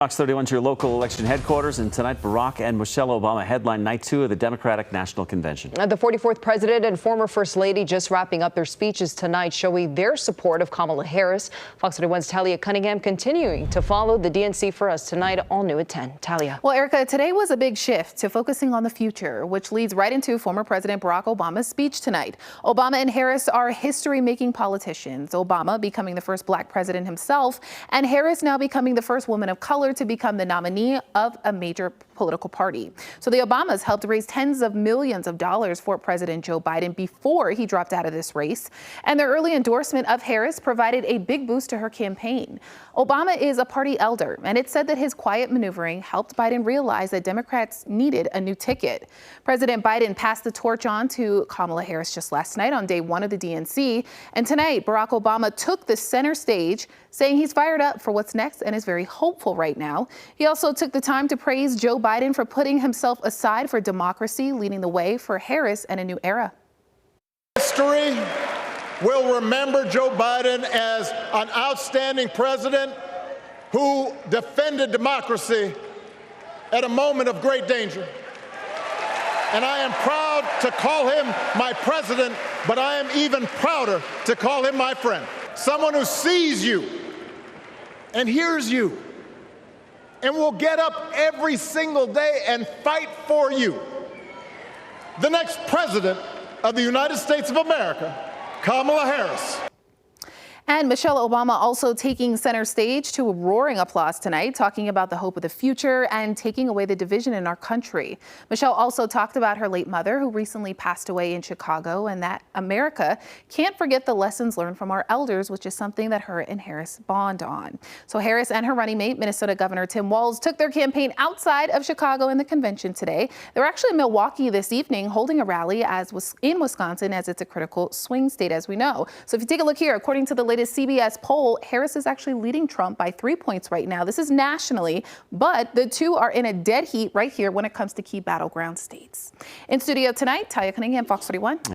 Fox 31 to your local election headquarters, and tonight Barack and Michelle Obama headline night 2 of the Democratic National Convention. The 44th president and former first lady just wrapping up their speeches tonight, showing their support of Kamala Harris. Fox 31's Talia Cunningham continuing to follow the DNC for us tonight, all new at 10. Talia. Well, Erica, today was a big shift to focusing on the future, which leads right into former President Barack Obama's speech tonight. Obama and Harris are history-making politicians. Obama becoming the first black president himself, and Harris now becoming the first woman of color to become the nominee of a major political party. So the Obamas helped raise tens of millions of dollars for President Joe Biden before he dropped out of this race. And their early endorsement of Harris provided a big boost to her campaign. Obama is a party elder, and it said that his quiet maneuvering helped Biden realize that Democrats needed a new ticket. President Biden passed the torch on to Kamala Harris just last night on day 1 of the DNC. And tonight, Barack Obama took the center stage, saying he's fired up for what's next and is very hopeful right now. He also took the time to praise Joe Biden for putting himself aside for democracy, leading the way for Harris and a new era. History will remember Joe Biden as an outstanding president who defended democracy at a moment of great danger. And I am proud to call him my president, but I am even prouder to call him my friend. Someone who sees you and hears you and will get up every single day and fight for you. The next president of the United States of America, Kamala Harris. And Michelle Obama also taking center stage to a roaring applause tonight, talking about the hope of the future and taking away the division in our country. Michelle also talked about her late mother, who recently passed away in Chicago, and that America can't forget the lessons learned from our elders, which is something that her and Harris bond on. So Harris and her running mate, Minnesota Governor Tim Walz, took their campaign outside of Chicago in the convention today. They're actually in Milwaukee this evening holding a rally in Wisconsin, as it's a critical swing state, as we know. So if you take a look here, according to the latest CBS poll, Harris is actually leading Trump by 3 points right now. This is nationally, but the two are in a dead heat right here when it comes to key battleground states. In studio tonight, Talia Cunningham, Fox 31.